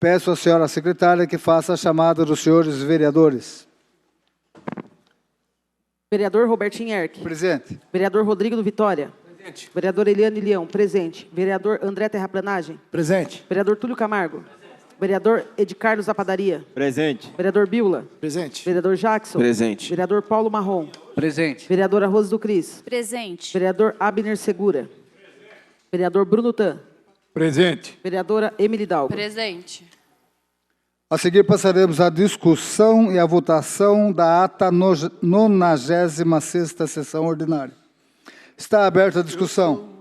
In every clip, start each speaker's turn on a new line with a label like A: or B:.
A: Peço à senhora secretária que faça a chamada dos senhores vereadores.
B: Vereador Robertinho Erck.
A: Presente.
B: Vereador Rodrigo do Vitória.
C: Presente.
B: Vereador Eliane Leão. Presente. Vereador André Terraplanagem.
C: Presente.
B: Vereador Túlio Camargo. Vereador Ed Carlos da Padaria.
D: Presente.
B: Vereador Biula.
C: Presente.
B: Vereador Jackson.
D: Presente.
B: Vereador Paulo Marrom.
C: Presente.
B: Vereadora Rose do Cris.
E: Presente.
B: Vereador Abner Segura. Vereador Bruno Tan.
C: Presente.
B: Vereadora Emily Dalgo.
E: Presente.
A: A seguir passaremos à discussão e à votação da ata 96ª sessão ordinária. Está aberta a discussão.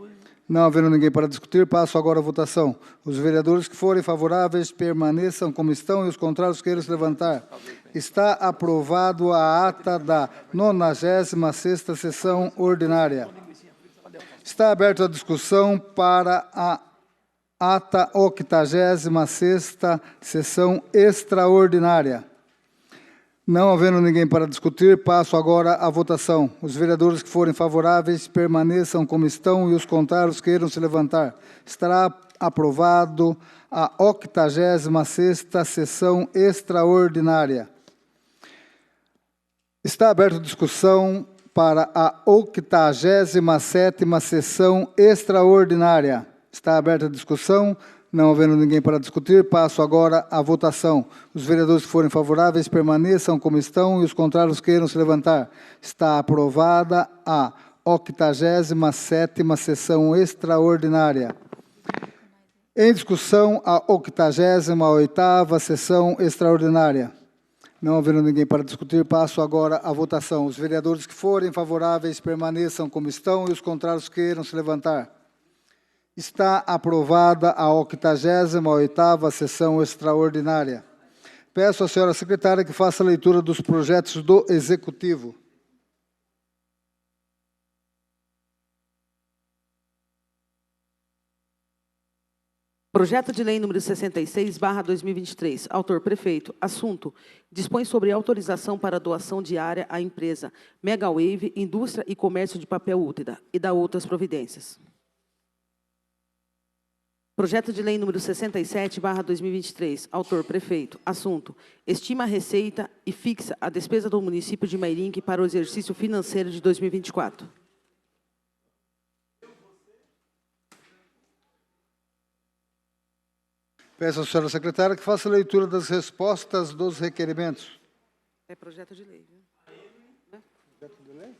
A: Não havendo ninguém para discutir, passo agora a votação. Os vereadores que forem favoráveis permaneçam como estão e os contrários queiram se levantar. Está aprovado a ata da 96ª sessão ordinária. Está aberta a discussão para a ata 86ª sessão extraordinária. Não havendo ninguém para discutir, passo agora à votação. Os vereadores que forem favoráveis permaneçam como estão e os contrários queiram se levantar. Estará aprovado a 86ª sessão extraordinária. Está aberta a discussão para a 87ª sessão extraordinária. Está aberta a discussão. Não havendo ninguém para discutir, passo agora à votação. Os vereadores que forem favoráveis permaneçam como estão e os contrários queiram se levantar. Está aprovada a 87ª sessão extraordinária. Em discussão, a 88ª sessão extraordinária. Não havendo ninguém para discutir, passo agora à votação. Os vereadores que forem favoráveis permaneçam como estão e os contrários queiram se levantar. Está aprovada a 88ª sessão extraordinária. Peço à senhora secretária que faça a leitura dos projetos do Executivo.
B: Projeto de lei número 66/2023. Autor: prefeito. Assunto: dispõe sobre autorização para doação de área à empresa Megawave Indústria e Comércio de Papel Útida e da outras providências. Projeto de lei número 67/2023. Autor: prefeito. Assunto: estima a receita e fixa a despesa do município de Mairinque para o exercício financeiro de 2024.
A: Peço à senhora secretária que faça a leitura das respostas dos requerimentos.
B: É projeto de lei, viu?
A: Projeto de lei?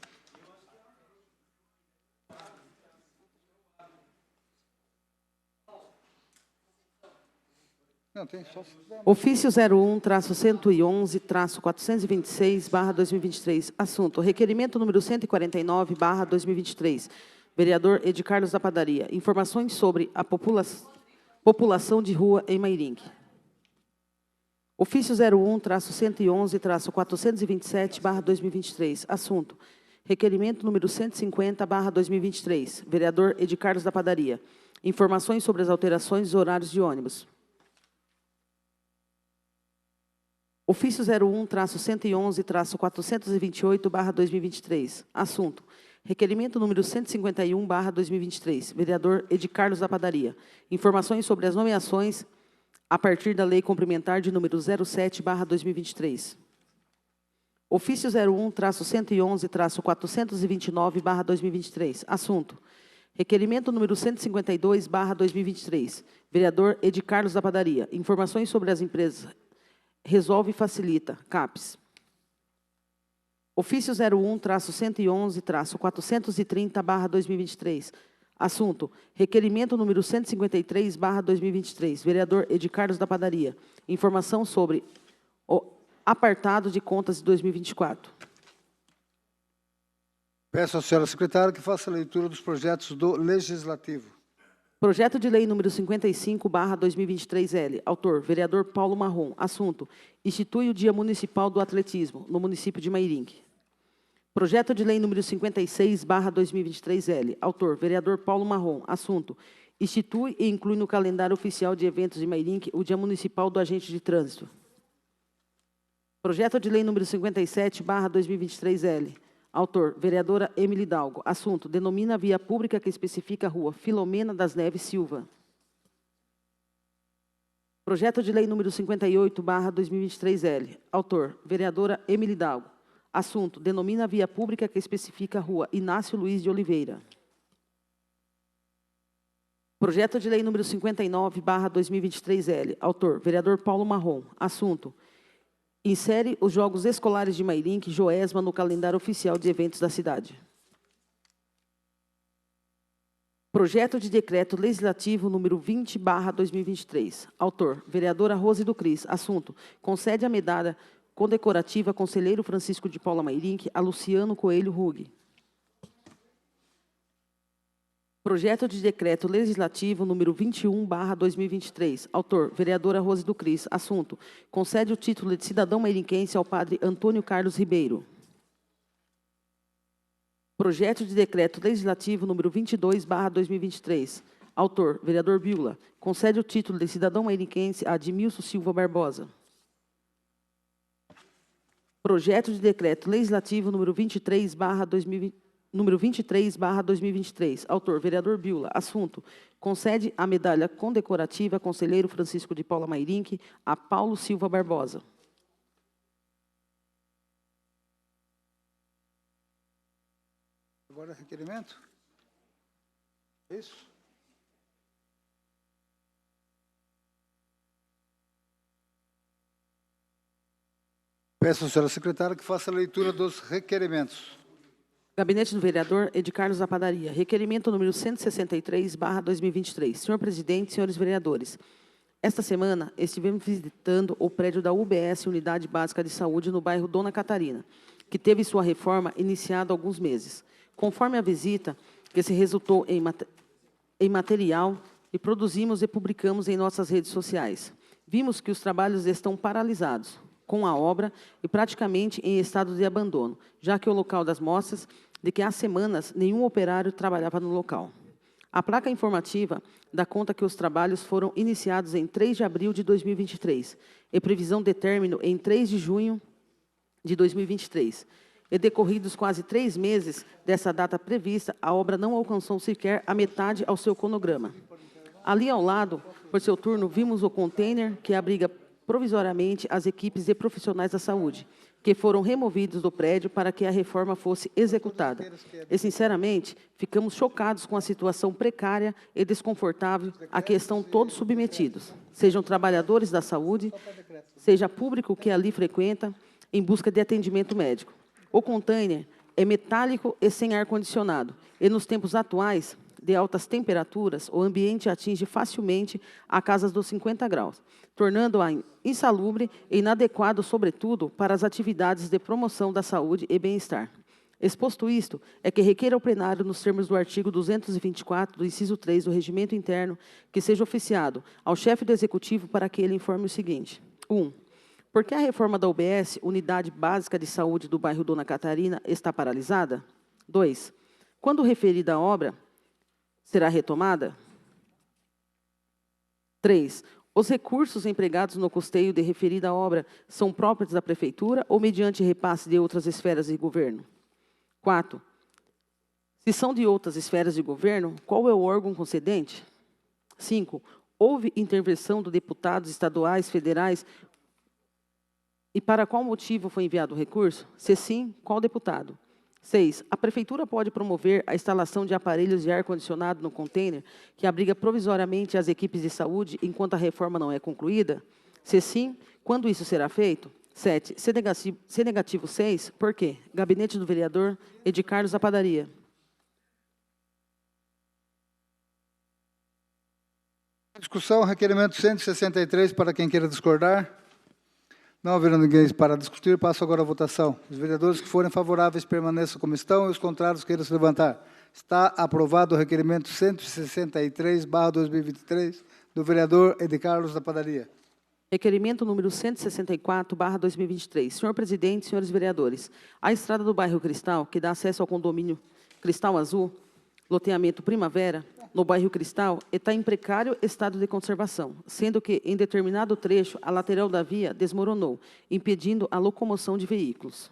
A: Não, tem só...
B: Ofício 01-111-426/2023. Assunto: requerimento número 149/2023. Vereador Ed Carlos da Padaria. Informações sobre a população de rua em Mairinque. Ofício 01-111-427/2023. Assunto: requerimento número 150/2023. Vereador Ed Carlos da Padaria. Informações sobre as alterações dos horários de ônibus. Ofício 01-111-428/2023. Assunto: requerimento número 151/2023. Vereador Ed Carlos da Padaria. Informações sobre as nomeações a partir da Lei Complementar de número 07/2023. Ofício 01-111-429/2023. Assunto: requerimento número 152/2023. Vereador Ed Carlos da Padaria. Informações sobre as empresas Resolve e Facilita, CAPES. Ofício 01-111-430/2023. Assunto: requerimento número 153/2023. Vereador Ed Carlos da Padaria. Informação sobre o apartado de contas de 2024.
A: Peço à senhora secretária que faça a leitura dos projetos do Legislativo.
B: Projeto de lei número 55/2023L. Autor: vereador Paulo Marrom. Assunto: institui o Dia Municipal do Atletismo no município de Mairinque. Projeto de lei número 56/2023L. Autor: vereador Paulo Marrom. Assunto: institui e inclui no calendário oficial de eventos de Mairinque o Dia Municipal do Agente de Trânsito. Projeto de lei número 57/2023L. Autor: vereadora Emily Dalgo. Assunto: denomina a via pública que especifica a rua Filomena das Neves Silva. Projeto de Lei número 58/2023-L. Autor, vereadora Emily Hidalgo. Assunto, denomina a via pública que especifica a rua Inácio Luiz de Oliveira. Projeto de Lei número 59/2023-L. Autor, vereador Paulo Marrom. Assunto, insere os Jogos Escolares de Mairink, Joesma, no calendário oficial de eventos da cidade. Projeto de Decreto Legislativo número 20/2023. Autor, vereadora Rose do Cris. Assunto, concede a medalha condecorativa Conselheiro Francisco de Paula Mairink a Luciano Coelho Rugg. Projeto de Decreto Legislativo número 21/2023. Autor, vereadora Rose do Cris. Assunto, concede o título de cidadão mairinquense ao padre Antônio Carlos Ribeiro. Projeto de Decreto Legislativo número 22/2023. Autor, vereador Biula. Concede o título de cidadão mairinquense a Admilson Silva Barbosa. Projeto de Decreto Legislativo número 23/2023. Autor, vereador Biula. Assunto, concede a medalha condecorativa Conselheiro Francisco de Paula Mairink a Paulo Silva Barbosa.
A: Agora, requerimento? Isso? Peço à senhora secretária que faça a leitura dos requerimentos.
B: Gabinete do vereador Edicarlos da Padaria. Requerimento número 163/2023. Senhor presidente, senhores vereadores, esta semana estivemos visitando o prédio da UBS, Unidade Básica de Saúde, no bairro Dona Catarina, que teve sua reforma iniciada há alguns meses. Conforme a visita, que se resultou em material, e produzimos e publicamos em nossas redes sociais. Vimos que os trabalhos estão paralisados com a obra e praticamente em estado de abandono, já que o local das mostras de que há semanas nenhum operário trabalhava no local. A placa informativa dá conta que os trabalhos foram iniciados em 3 de abril de 2023 e previsão de término em 3 de junho de 2023. E decorridos quase 3 meses dessa data prevista, a obra não alcançou sequer a metade ao seu cronograma. Ali ao lado, por seu turno, vimos o container que abriga provisoriamente as equipes de profissionais da saúde, que foram removidos do prédio para que a reforma fosse executada. E, sinceramente, ficamos chocados com a situação precária e desconfortável a que estão todos submetidos, sejam trabalhadores da saúde, seja público que ali frequenta, em busca de atendimento médico. O container é metálico e sem ar-condicionado, e nos tempos atuais, de altas temperaturas, o ambiente atinge facilmente a casa dos 50 graus, tornando-a insalubre e inadequado, sobretudo, para as atividades de promoção da saúde e bem-estar. Exposto isto, é que requer ao plenário, nos termos do artigo 224, do inciso 3 do Regimento Interno, que seja oficiado ao chefe do Executivo para que ele informe o seguinte. 1. Por que a reforma da UBS, Unidade Básica de Saúde do bairro Dona Catarina, está paralisada? 2. Quando referida obra será retomada? 3. Os recursos empregados no custeio de referida obra são próprios da Prefeitura ou mediante repasse de outras esferas de governo? 4. Se são de outras esferas de governo, qual é o órgão concedente? 5. Houve intervenção de deputados estaduais, federais, e para qual motivo foi enviado o recurso? Se sim, qual deputado? 6. A Prefeitura pode promover a instalação de aparelhos de ar-condicionado no container que abriga provisoriamente as equipes de saúde enquanto a reforma não é concluída? Se sim, quando isso será feito? 7. Se negativo 6, por quê? Gabinete do vereador Edicarlos da Padaria.
A: Discussão, requerimento 163, para quem queira discordar. Não havendo ninguém para discutir, passo agora à votação. Os vereadores que forem favoráveis permaneçam como estão e os contrários queiram se levantar. Está aprovado o requerimento 163/2023 do vereador Edicarlos da Padaria.
B: Requerimento número 164/2023. Senhor presidente, senhores vereadores, a estrada do bairro Cristal, que dá acesso ao condomínio Cristal Azul, loteamento Primavera, no bairro Cristal, está em precário estado de conservação, sendo que, em determinado trecho, a lateral da via desmoronou, impedindo a locomoção de veículos.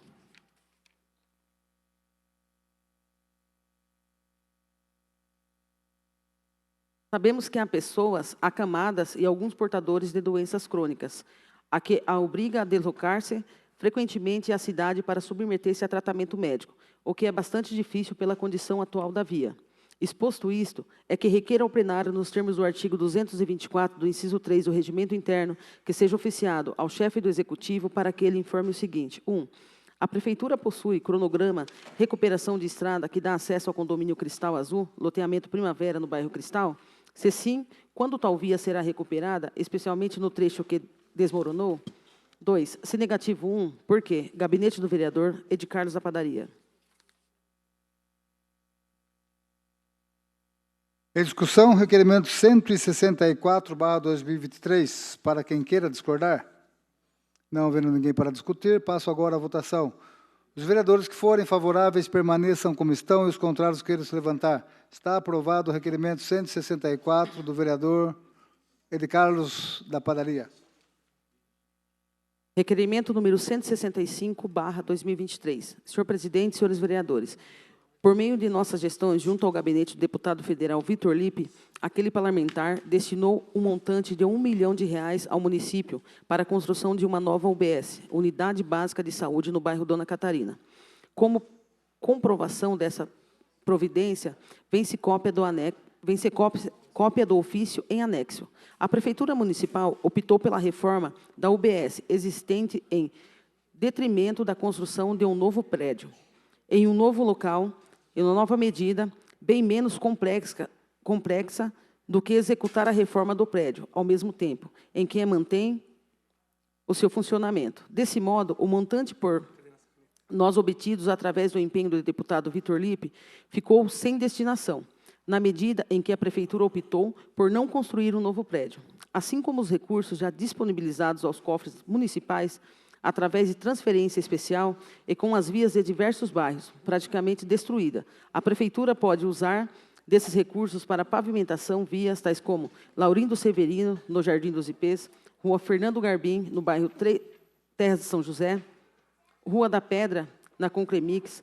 B: Sabemos que há pessoas acamadas e alguns portadores de doenças crônicas, a que a obriga a deslocar-se frequentemente à cidade para submeter-se a tratamento médico, o que é bastante difícil pela condição atual da via. Exposto isto, é que requer ao plenário, nos termos do artigo 224 do inciso 3 do Regimento Interno, que seja oficiado ao chefe do Executivo para que ele informe o seguinte. 1. A Prefeitura possui cronograma recuperação de estrada que dá acesso ao condomínio Cristal Azul, loteamento Primavera, no bairro Cristal? Se sim, quando tal via será recuperada, especialmente no trecho que desmoronou? 2. Se negativo 1, por quê? Gabinete do vereador Ed Carlos da Padaria.
A: Em discussão, requerimento 164/2023. Para quem queira discordar? Não havendo ninguém para discutir, passo agora à votação. Os vereadores que forem favoráveis permaneçam como estão e os contrários queiram se levantar. Está aprovado o requerimento 164 do vereador Ed Carlos da Padaria.
B: Requerimento número 165/2023. Senhor presidente, senhores vereadores, por meio de nossas gestões, junto ao gabinete do deputado federal Vitor Lippe, aquele parlamentar destinou um montante de R$ 1 milhão ao município para a construção de uma nova UBS, Unidade Básica de Saúde, no bairro Dona Catarina. Como comprovação dessa providência, vem-se cópia do ofício em anexo. A Prefeitura Municipal optou pela reforma da UBS existente em detrimento da construção de um novo prédio, em um novo local, em uma nova medida, bem menos complexa do que executar a reforma do prédio, ao mesmo tempo em que mantém o seu funcionamento. Desse modo, o montante por nós obtidos através do empenho do deputado Vitor Lippe ficou sem destinação, na medida em que a Prefeitura optou por não construir um novo prédio. Assim como os recursos já disponibilizados aos cofres municipais, através de transferência especial e com as vias de diversos bairros praticamente destruídas, a Prefeitura pode usar desses recursos para pavimentação vias tais como Laurindo Severino, no Jardim dos Ipês, Rua Fernando Garbim, no bairro Terras de São José, Rua da Pedra, na Concremix,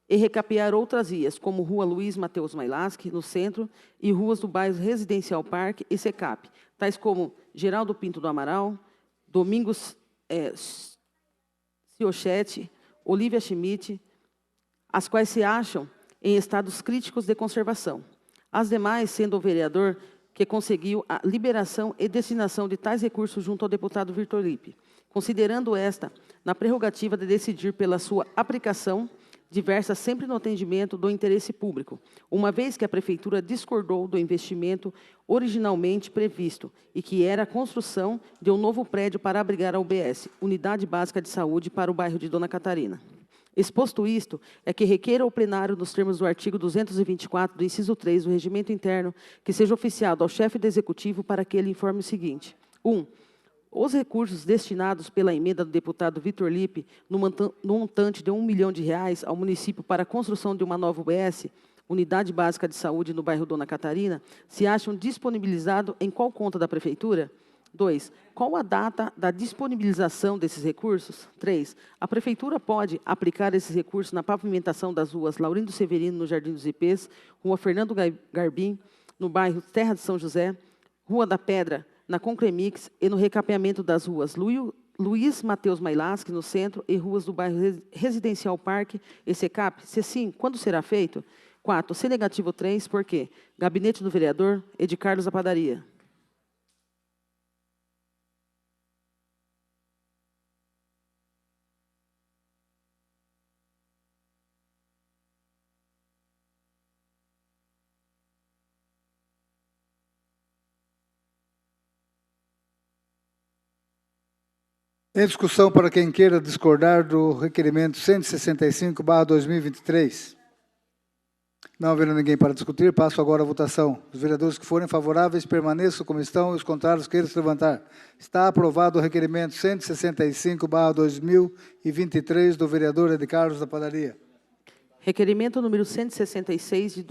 B: e recapear outras vias, como Rua Luiz Mateus Mailaschi, no centro, e ruas do bairro Residencial Parque e Secap, tais como Geraldo Pinto do Amaral, Domingos Ciochete, Olívia Schmidt, as quais se acham em estados críticos de conservação. As demais, sendo o vereador que conseguiu a liberação e destinação de tais recursos junto ao deputado Vitor Lippe, considerando esta na prerrogativa de decidir pela sua aplicação, diversa sempre no atendimento do interesse público, uma vez que a Prefeitura discordou do investimento originalmente previsto e que era a construção de um novo prédio para abrigar a UBS, Unidade Básica de Saúde, para o bairro de Dona Catarina. Exposto isto, é que requer ao plenário, nos termos do artigo 224 do inciso 3 do Regimento Interno, que seja oficiado ao chefe do Executivo para que ele informe o seguinte. 1. Os recursos destinados pela emenda do deputado Vitor Lippe, no montante de R$ 1 milhão ao município para a construção de uma nova UBS, Unidade Básica de Saúde, no bairro Dona Catarina, se acham disponibilizados em qual conta da Prefeitura? 2. Qual a data da disponibilização desses recursos? 3. A Prefeitura pode aplicar esses recursos na pavimentação das ruas Laurindo Severino, no Jardim dos Ipês, Rua Fernando Garbim, no bairro Terra de São José, Rua da Pedra, na Concremix, e no recapeamento das ruas Luiz Mateus Mailaschi, no centro, e ruas do bairro Residencial Parque e Secap? Se sim, quando será feito? 4. Se negativo 3, por quê? Gabinete do vereador Ed Carlos da Padaria.
A: Em discussão, para quem queira discordar do requerimento 165/2023. Não havendo ninguém para discutir, passo agora à votação. Os vereadores que forem favoráveis permaneçam como estão e os contrários queiram se levantar. Está aprovado o requerimento 165/2023 do vereador Ed Carlos da Padaria.
B: Requerimento número 166 de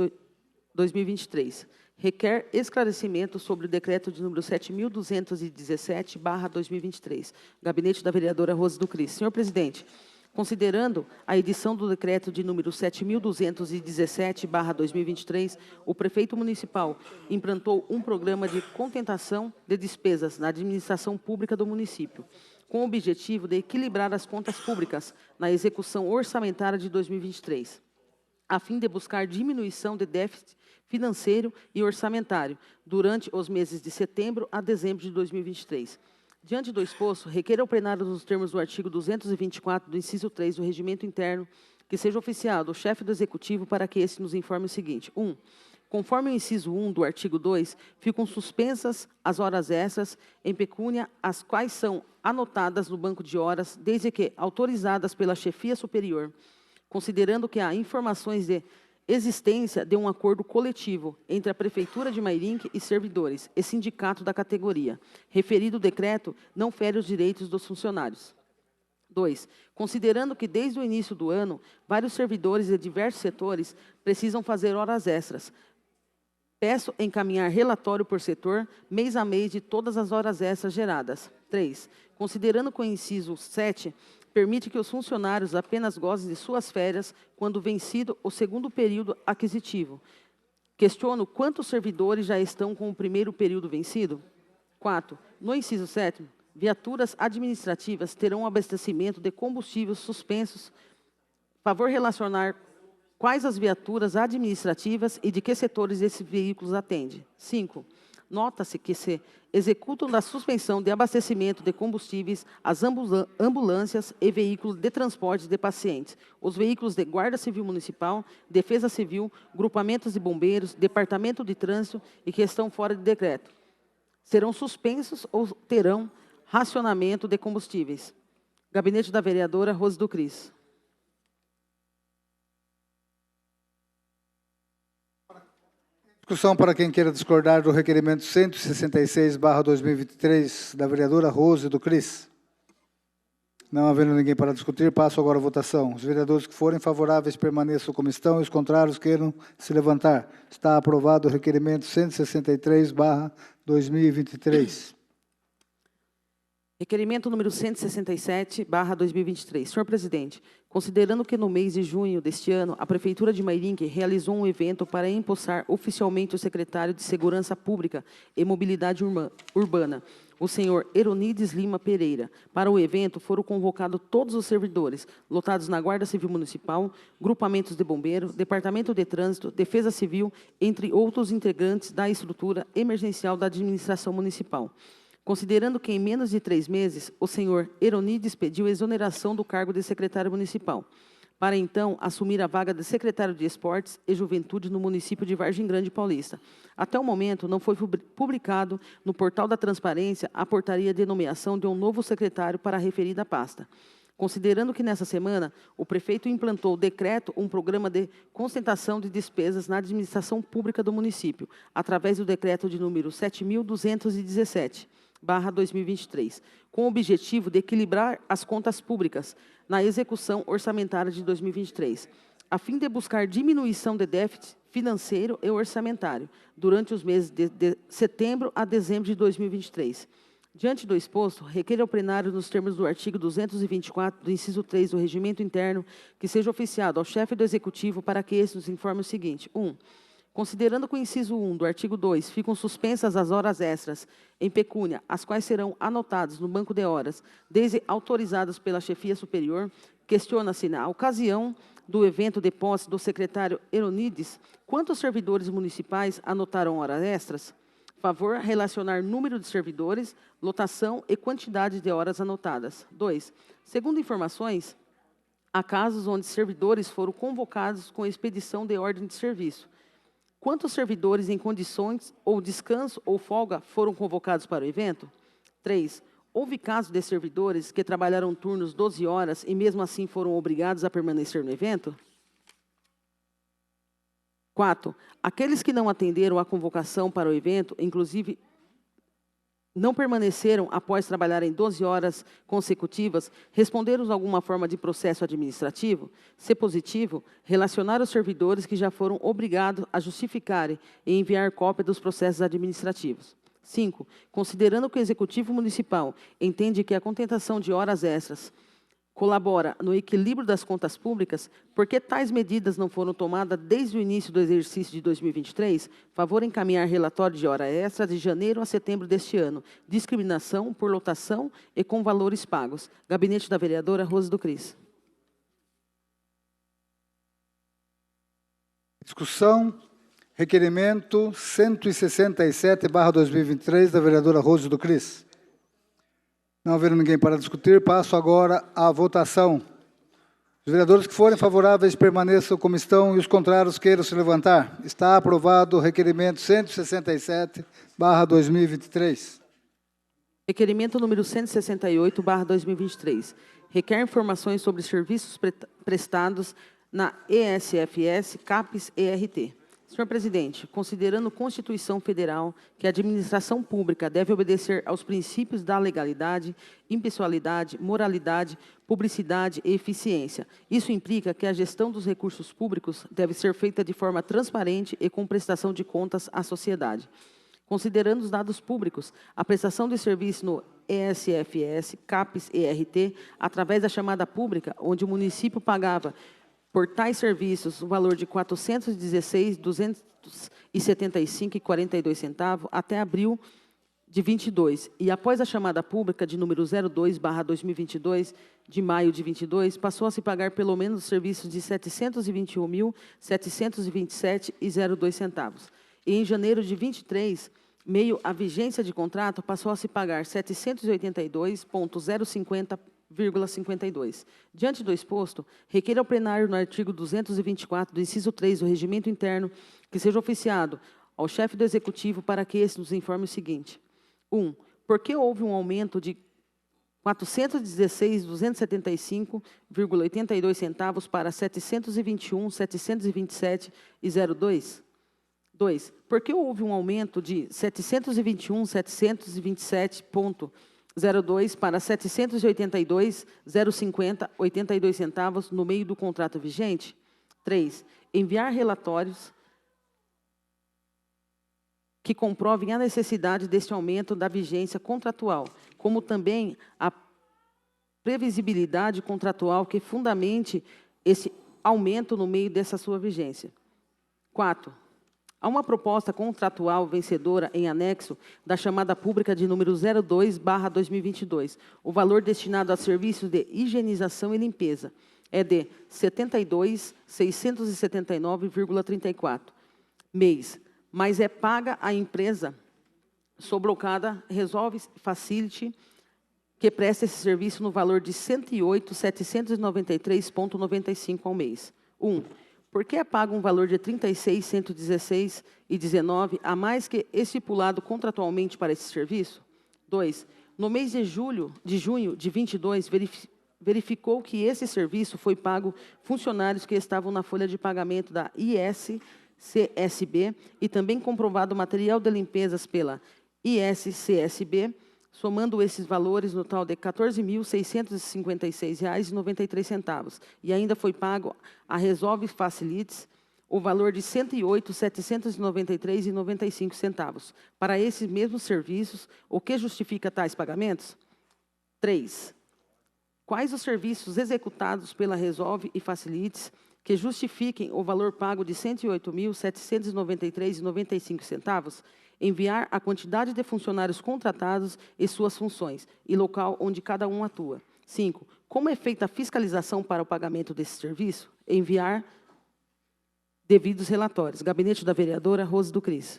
B: 2023. Requer esclarecimento sobre o decreto de número 7.217/2023. Gabinete da vereadora Rose do Cris. Senhor presidente, Considerando a edição do decreto de número 7.217/2023, o prefeito municipal implantou um programa de contentação de despesas na administração pública do município, com o objetivo de equilibrar as contas públicas na execução orçamentária de 2023, a fim de buscar diminuição de déficit financeiro e orçamentário durante os meses de setembro a dezembro de 2023. Diante do exposto, requer ao plenário, nos termos do artigo 224 do inciso 3 do Regimento Interno, que seja oficiado o chefe do Executivo para que este nos informe o seguinte. 1. Conforme o inciso 1 do artigo 2, ficam suspensas as horas extras em pecúnia, as quais são anotadas no banco de horas, desde que autorizadas pela chefia superior, considerando que há informações de existência de um acordo coletivo entre a Prefeitura de Mairinque e servidores e sindicato da categoria. Referido decreto não fere os direitos dos funcionários. 2. Considerando que, desde o início do ano, vários servidores de diversos setores precisam fazer horas extras, peço encaminhar relatório por setor, mês a mês, de todas as horas extras geradas. 3. Considerando que o inciso 7 permite que os funcionários apenas gozem de suas férias quando vencido o segundo período aquisitivo. Questiono quantos servidores já estão com o primeiro período vencido. 4. No inciso 7, viaturas administrativas terão abastecimento de combustíveis suspensos. Favor relacionar quais as viaturas administrativas e de que setores esses veículos atendem. 5. Nota-se que se executam da suspensão de abastecimento de combustíveis as ambulâncias e veículos de transporte de pacientes, os veículos de Guarda Civil Municipal, Defesa Civil, grupamentos de bombeiros, Departamento de Trânsito e que estão fora de decreto. Serão suspensos ou terão racionamento de combustíveis. Gabinete da vereadora Rose do Cris.
A: Discussão para quem queira discordar do requerimento 166/2023 da vereadora Rose do Cris. Não havendo ninguém para discutir, passo agora a votação. Os vereadores que forem favoráveis permaneçam como estão e os contrários queiram se levantar. Está aprovado o requerimento 163/2023.
B: Requerimento número 167/2023. Senhor presidente, considerando que no mês de junho deste ano, a Prefeitura de Mairinque realizou um evento para empossar oficialmente o secretário de Segurança Pública e Mobilidade Urbana, o senhor Eronides Lima Pereira. Para o evento foram convocados todos os servidores, lotados na Guarda Civil Municipal, grupamentos de bombeiro, Departamento de Trânsito, Defesa Civil, entre outros integrantes da estrutura emergencial da administração municipal. Considerando que, em menos de 3 meses, o senhor Eronides pediu exoneração do cargo de secretário municipal, para então assumir a vaga de secretário de Esportes e Juventude no município de Vargem Grande Paulista. Até o momento, não foi publicado no portal da Transparência a portaria de nomeação de um novo secretário para a referida pasta. Considerando que, nessa semana, o prefeito implantou decreto um programa de concentração de despesas na administração pública do município, através do decreto de número 7.217/2023, com o objetivo de equilibrar as contas públicas na execução orçamentária de 2023, a fim de buscar diminuição de déficit financeiro e orçamentário durante os meses de setembro a dezembro de 2023. Diante do exposto, requer ao plenário, nos termos do artigo 224 do inciso 3 do Regimento Interno, que seja oficiado ao chefe do Executivo para que este nos informe o seguinte. 1. Considerando que o inciso 1 do artigo 2 ficam suspensas as horas extras em pecúnia, as quais serão anotadas no banco de horas, desde autorizadas pela chefia superior, questiona-se, na ocasião do evento de posse do secretário Eronides, quantos servidores municipais anotaram horas extras? Favor relacionar número de servidores, lotação e quantidade de horas anotadas. 2. Segundo informações, há casos onde servidores foram convocados com expedição de ordem de serviço. Quantos servidores em condições ou descanso ou folga foram convocados para o evento? 3. Houve casos de servidores que trabalharam turnos 12 horas e mesmo assim foram obrigados a permanecer no evento? 4. Aqueles que não atenderam à convocação para o evento, inclusive não permaneceram após trabalharem 12 horas consecutivas, responderam de alguma forma de processo administrativo? Se positivo, relacionar os servidores que já foram obrigados a justificarem e enviar cópia dos processos administrativos. 5. Considerando que o Executivo Municipal entende que a contentação de horas extras colabora no equilíbrio das contas públicas, porque tais medidas não foram tomadas desde o início do exercício de 2023, favor encaminhar relatório de hora extra de janeiro a setembro deste ano, discriminação por lotação e com valores pagos. Gabinete da vereadora Rose do Cris.
A: Discussão, requerimento 167/2023, da vereadora Rose do Cris. Não havendo ninguém para discutir, passo agora à votação. Os vereadores que forem favoráveis permaneçam como estão e os contrários queiram se levantar. Está aprovado o requerimento 167/2023.
B: Requerimento número 168/2023. Requer informações sobre serviços prestados na ESFS, CAPES e ERT. Senhor presidente, considerando Constituição Federal que a administração pública deve obedecer aos princípios da legalidade, impessoalidade, moralidade, publicidade e eficiência, isso implica que a gestão dos recursos públicos deve ser feita de forma transparente e com prestação de contas à sociedade. Considerando os dados públicos, a prestação de serviço no ESFS, CAPES e ERT, através da chamada pública, onde o município pagava por tais serviços o valor de R$ 416.275,42 até abril de 22, e após a chamada pública de número 02/2022, de maio de 22, passou a se pagar pelo menos os serviços de R$ 721.727,02. E em janeiro de 23, meio à vigência de contrato, passou a se pagar R$ 782.050,52. Diante do exposto, requer ao plenário, no artigo 224 do inciso 3 do Regimento Interno, que seja oficiado ao chefe do Executivo para que esse nos informe o seguinte. 1. Por que houve um aumento de R$ 416.275,82 para R$ 721.727,02? 2. Por que houve um aumento de R$ 721.727,02 para R$ 782.050,82 no meio do contrato vigente? 3. Enviar relatórios que comprovem a necessidade deste aumento da vigência contratual, como também a previsibilidade contratual que fundamente esse aumento no meio dessa sua vigência. 4. Há uma proposta contratual vencedora em anexo da chamada pública de número 02/2022. O valor destinado a serviços de higienização e limpeza é de R$ 72.679,34 mês, mas é paga à empresa sublocada Resolve Facility, que presta esse serviço no valor de R$ 108.793,95 ao mês. 1. Por que é pago um valor de R$ 36.116,19 a mais que estipulado contratualmente para esse serviço? 2. No mês de junho de 22, verificou que esse serviço foi pago funcionários que estavam na folha de pagamento da ISCSB e também comprovado material de limpezas pela ISCSB, somando esses valores no tal de R$ 14.656,93, e ainda foi pago a Resolve Facilities o valor de R$ 108.793,95. Para esses mesmos serviços, o que justifica tais pagamentos? 3. Quais os serviços executados pela Resolve e Facilities que justifiquem o valor pago de R$ 108.793,95? Enviar a quantidade de funcionários contratados e suas funções, e local onde cada um atua. 5. Como é feita a fiscalização para o pagamento desse serviço? Enviar devidos relatórios. Gabinete da vereadora Rose do Cris.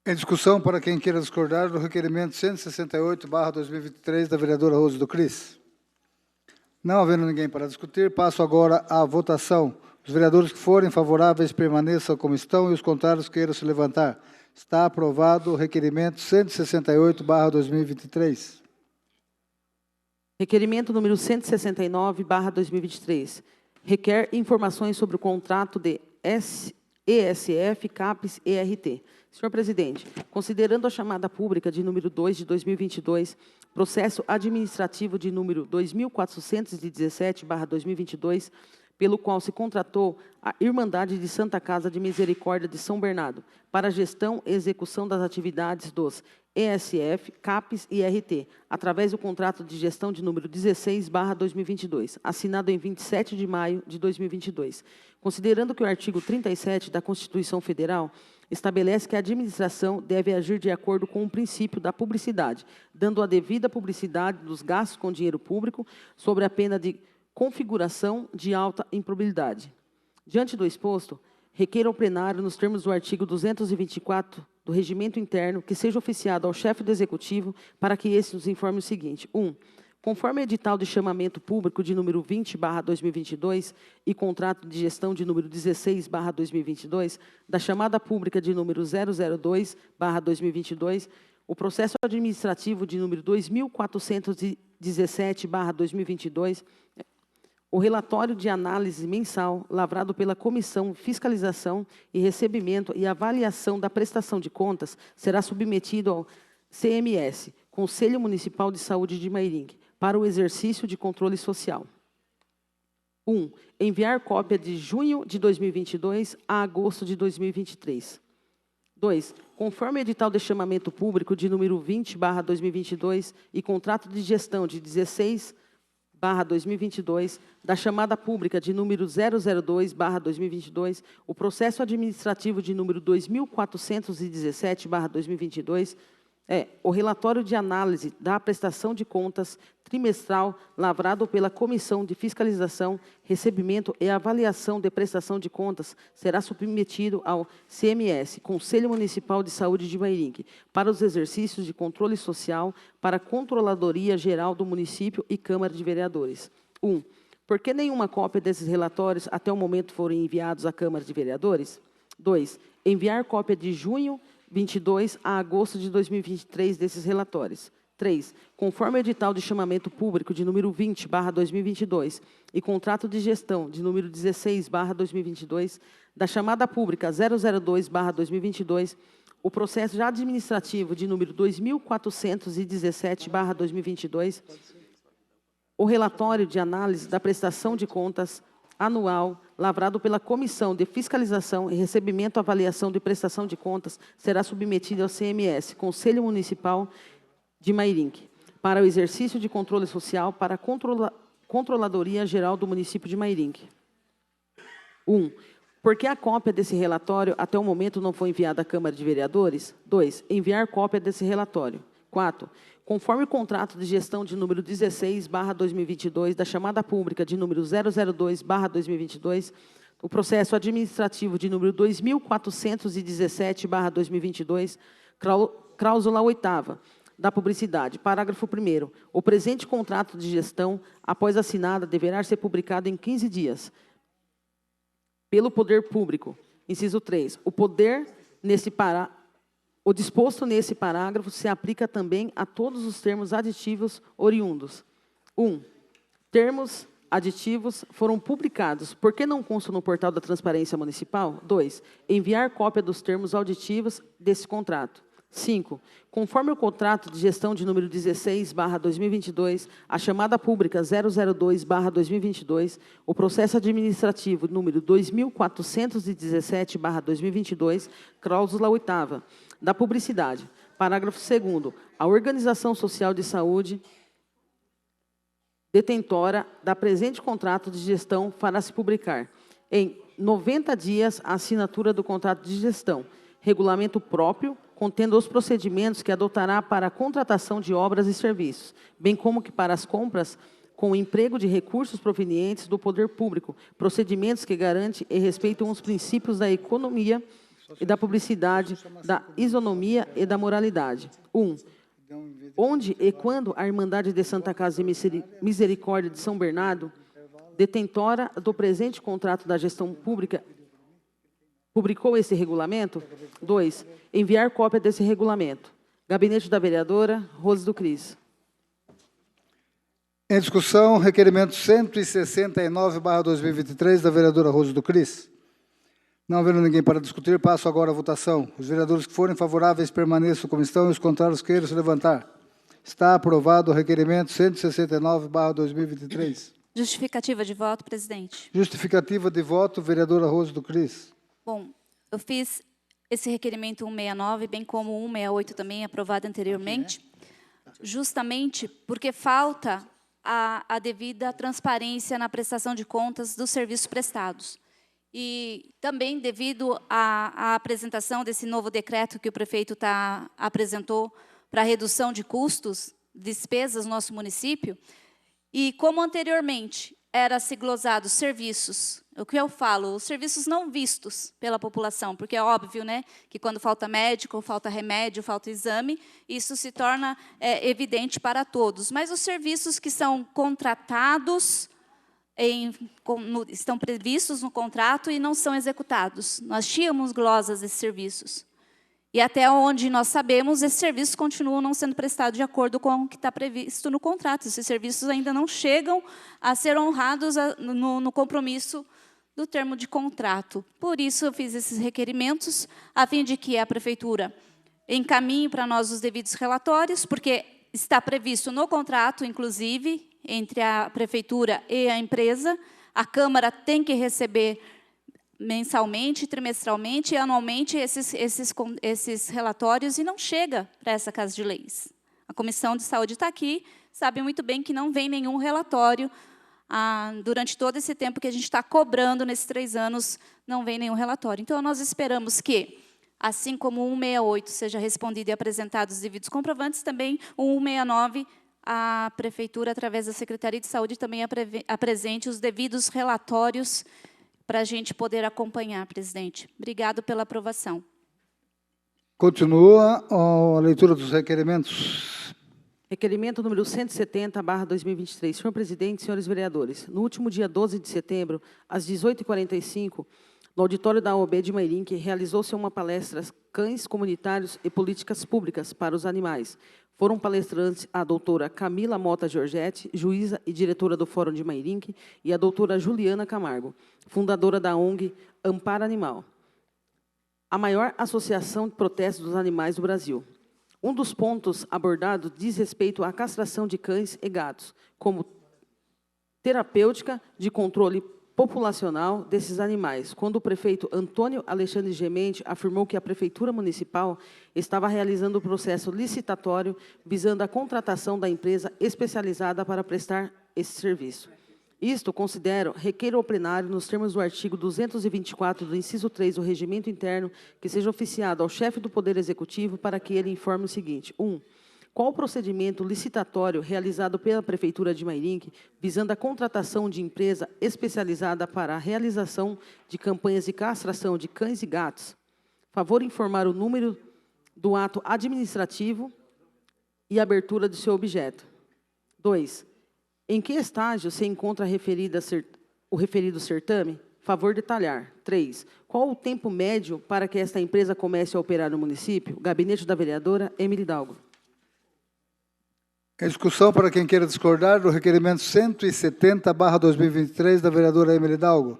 A: Em discussão, para quem queira discordar do requerimento 168/2023, da vereadora Rose do Cris. Não havendo ninguém para discutir, passo agora à votação. Os vereadores que forem favoráveis permaneçam como estão e os contrários queiram se levantar. Está aprovado o requerimento 168/2023.
B: Requerimento número 169/2023. Requer informações sobre o contrato de ESF, CAPES e ERT. Senhor presidente, considerando a chamada pública de número 2 de 2022, processo administrativo de número 2417/2022, pelo qual se contratou a Irmandade de Santa Casa de Misericórdia de São Bernardo para a gestão e execução das atividades dos ESF, CAPES e RT, através do contrato de gestão de número 16/2022, assinado em 27 de maio de 2022. Considerando que o artigo 37 da Constituição Federal estabelece que a administração deve agir de acordo com o princípio da publicidade, dando a devida publicidade dos gastos com dinheiro público, sobre a pena de configuração de alta improbidade. Diante do exposto, requeiro ao plenário, nos termos do artigo 224 do Regimento Interno, que seja oficiado ao chefe do Executivo para que esse nos informe o seguinte. 1. Conforme edital de chamamento público de número 20/2022 e contrato de gestão de número 16/2022, da chamada pública de número 002/2022, o processo administrativo de número 2417/2022, o relatório de análise mensal lavrado pela Comissão Fiscalização e Recebimento e Avaliação da Prestação de Contas será submetido ao CMS, Conselho Municipal de Saúde de Mairingue, para o exercício de controle social. 1. Enviar cópia de junho de 2022 a agosto de 2023. 2. Conforme o edital de chamamento público de número 20/2022 e contrato de gestão de 16/2022, da chamada pública de número 002/2022, o processo administrativo de número 2417/2022, o relatório de análise da prestação de contas trimestral lavrado pela Comissão de Fiscalização, Recebimento e Avaliação de Prestação de Contas será submetido ao CMS, Conselho Municipal de Saúde de Mairingue, para os exercícios de controle social para a Controladoria Geral do Município e Câmara de Vereadores. 1. Por que nenhuma cópia desses relatórios até o momento foram enviados à Câmara de Vereadores? 2. Enviar cópia de junho 22 a agosto de 2023 desses relatórios. 3. Conforme o edital de chamamento público de número 20/2022 e contrato de gestão de número 16/2022, da chamada pública 002/2022, o processo administrativo de número 2417/2022, o relatório de análise da prestação de contas anual lavrado pela Comissão de Fiscalização e Recebimento e Avaliação de Prestação de Contas será submetido ao CMS, Conselho Municipal de Mairingue, para o exercício de controle social para a Controladoria Geral do Município de Mairingue. 1. Por que a cópia desse relatório até o momento não foi enviada à Câmara de Vereadores? 2. Enviar cópia desse relatório. 4. Conforme o contrato de gestão de número 16/2022, da chamada pública de número 002/2022, o processo administrativo de número 2417/2022, cláusula 8ª, da publicidade. Parágrafo 1º. O presente contrato de gestão, após assinada, deverá ser publicado em 15 dias pelo Poder Público. Inciso 3. O disposto nesse parágrafo se aplica também a todos os termos aditivos oriundos. 1. Termos aditivos foram publicados. Por que não constam no portal da Transparência Municipal? 2. Enviar cópia dos termos auditivos desse contrato. 5. Conforme o contrato de gestão de número 16/2022, a chamada pública 002/2022, o processo administrativo número 2417/2022, cláusula 8ª, da publicidade. Parágrafo 2º. A Organização Social de Saúde detentora da presente contrato de gestão fará-se publicar em 90 dias a assinatura do contrato de gestão, regulamento próprio, contendo os procedimentos que adotará para a contratação de obras e serviços, bem como que para as compras com o emprego de recursos provenientes do poder público, procedimentos que garantem e respeitam os princípios da economia e da publicidade, da isonomia e da moralidade. 1. Onde e quando a Irmandade de Santa Casa de Misericórdia de São Bernardo, detentora do presente contrato da gestão pública, publicou esse regulamento? 2. Enviar cópia desse regulamento. Gabinete da Vereadora Rose do Cris.
A: Em discussão, requerimento 169/2023, da vereadora Rose do Cris. Não havendo ninguém para discutir, passo agora à votação. Os vereadores que forem favoráveis permaneçam como estão e os contrários queiram se levantar. Está aprovado o requerimento 169/2023.
D: Justificativa de voto, presidente.
A: Justificativa de voto, vereadora Rose do Cris.
D: Bom, eu fiz esse requerimento 169, bem como 168 também, aprovado anteriormente, justamente porque falta a devida transparência na prestação de contas dos serviços prestados. E também devido à apresentação desse novo decreto que o prefeito apresentou para redução de custos, despesas no nosso município, e como anteriormente era se glosado serviços, o que eu falo, os serviços não vistos pela população, porque é óbvio, né, que quando falta médico, falta remédio, falta exame, isso se torna evidente para todos. Mas os serviços que são contratados, estão previstos no contrato e não são executados. Nós tínhamos glosas desses serviços. E até onde nós sabemos, esses serviços continuam não sendo prestados de acordo com o que está previsto no contrato. Esses serviços ainda não chegam a ser honrados no compromisso do termo de contrato. Por isso, eu fiz esses requerimentos, a fim de que a Prefeitura encaminhe para nós os devidos relatórios, porque está previsto no contrato, inclusive, entre a Prefeitura e a empresa, a Câmara tem que receber mensalmente, trimestralmente e anualmente esses relatórios e não chega para essa Casa de Leis. A Comissão de Saúde está aqui, sabe muito bem que não vem nenhum relatório. Durante todo esse tempo que a gente está cobrando, nesses 3 anos, não vem nenhum relatório. Então, nós esperamos que, assim como o 168 seja respondido e apresentado os devidos comprovantes, também o 169, a Prefeitura, através da Secretaria de Saúde, também apresente os devidos relatórios para a gente poder acompanhar, presidente. Obrigado pela aprovação.
A: Continua a leitura dos requerimentos.
B: Requerimento número 170/2023. Senhor presidente, senhores vereadores, no último dia 12 de setembro, às 18h45, no auditório da AOB de Mairinque, realizou-se uma palestra Cães Comunitários e Políticas Públicas para os Animais. Foram palestrantes a doutora Camila Mota Giorgetti, juíza e diretora do Fórum de Mairinque, e a doutora Juliana Camargo, fundadora da ONG Amparo Animal, a maior associação de protesto dos animais do Brasil. Um dos pontos abordados diz respeito à castração de cães e gatos, como terapêutica de controle populacional desses animais, quando o prefeito Antônio Alexandre Gemente afirmou que a Prefeitura Municipal estava realizando o processo licitatório visando a contratação da empresa especializada para prestar esse serviço. Isto, considero, requer ao plenário, nos termos do artigo 224 do inciso 3 do Regimento Interno, que seja oficiado ao chefe do Poder Executivo para que ele informe o seguinte. 1. Qual o procedimento licitatório realizado pela Prefeitura de Mairinque visando a contratação de empresa especializada para a realização de campanhas de castração de cães e gatos? Favor informar o número do ato administrativo e abertura de seu objeto. 2. Em que estágio se encontra o referido certame? Favor detalhar. 3. Qual o tempo médio para que esta empresa comece a operar no município? Gabinete da vereadora Emily Hidalgo.
A: Em discussão, para quem queira discordar, do requerimento 170/2023 da vereadora Emily Hidalgo.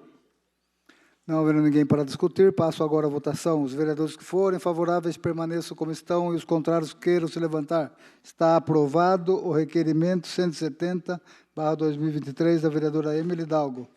A: Não havendo ninguém para discutir, passo agora à votação. Os vereadores que forem favoráveis permaneçam como estão e os contrários queiram se levantar. Está aprovado o requerimento 170/2023 da vereadora Emily Hidalgo.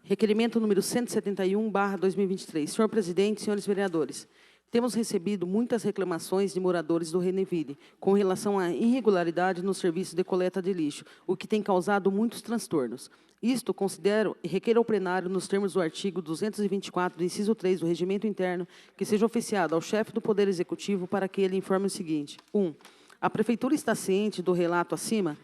B: Requerimento número 171/2023. Senhor presidente, senhores vereadores, temos recebido muitas reclamações de moradores do Reneville com relação à irregularidade no serviço de coleta de lixo, o que tem causado muitos transtornos. Isto considero e requer ao plenário, nos termos do artigo 224 do inciso 3 do Regimento Interno, que seja oficiado ao chefe do Poder Executivo para que ele informe o seguinte. 1. A Prefeitura está ciente do relato acima?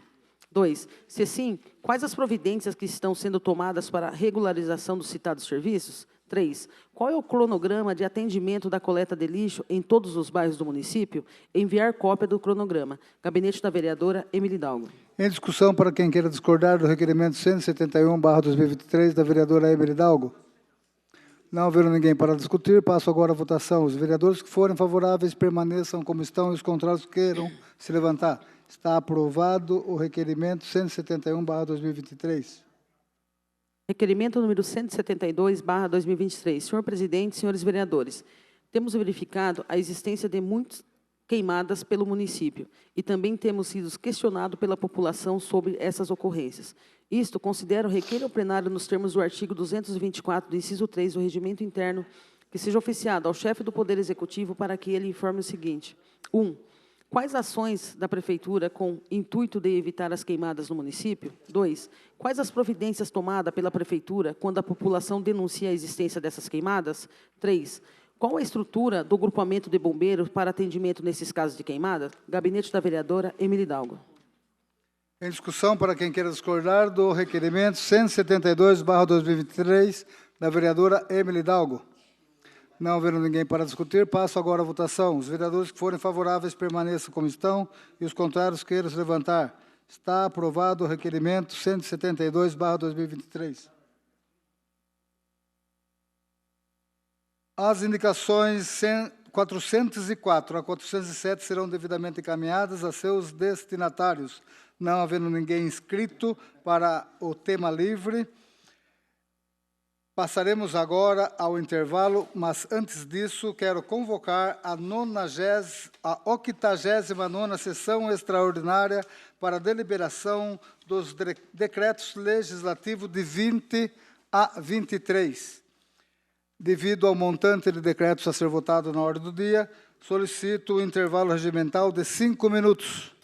B: 2. Se sim, quais as providências que estão sendo tomadas para a regularização dos citados serviços? 3. Qual é o cronograma de atendimento da coleta de lixo em todos os bairros do município? Enviar cópia do cronograma. Gabinete da vereadora Emily Hidalgo.
A: Em discussão, para quem queira discordar do requerimento 171/2023 da vereadora Emily Hidalgo. Não havendo ninguém para discutir, passo agora à votação. Os vereadores que forem favoráveis permaneçam como estão e os contrários queiram se levantar. Está aprovado o requerimento 171/2023.
B: Requerimento número 172/2023. Senhor presidente, senhores vereadores, temos verificado a existência de muitos queimadas pelo município e também temos sido questionados pela população sobre essas ocorrências. Isto, considero requer ao plenário, nos termos do artigo 224 do inciso 3 do Regimento Interno, que seja oficiado ao chefe do Poder Executivo para que ele informe o seguinte. 1. Quais ações da Prefeitura com intuito de evitar as queimadas no município? 2. Quais as providências tomadas pela Prefeitura quando a população denuncia a existência dessas queimadas? 3. Qual a estrutura do grupamento de bombeiros para atendimento nesses casos de queimada? Gabinete da vereadora Emily Hidalgo.
A: Em discussão, para quem queira discordar do requerimento 172/2023, da vereadora Emily Hidalgo. Não havendo ninguém para discutir, passo agora a votação. Os vereadores que forem favoráveis permaneçam como estão e os contrários queiram se levantar. Está aprovado o requerimento 172/2023. As indicações 404 a 407 serão devidamente encaminhadas a seus destinatários. Não havendo ninguém inscrito para o tema livre, passaremos agora ao intervalo, mas antes disso quero convocar a 89ª sessão extraordinária para deliberação dos decretos legislativos de 20 a 23. Devido ao montante de decretos a ser votado na ordem do dia, solicito o intervalo regimental de 5 minutos.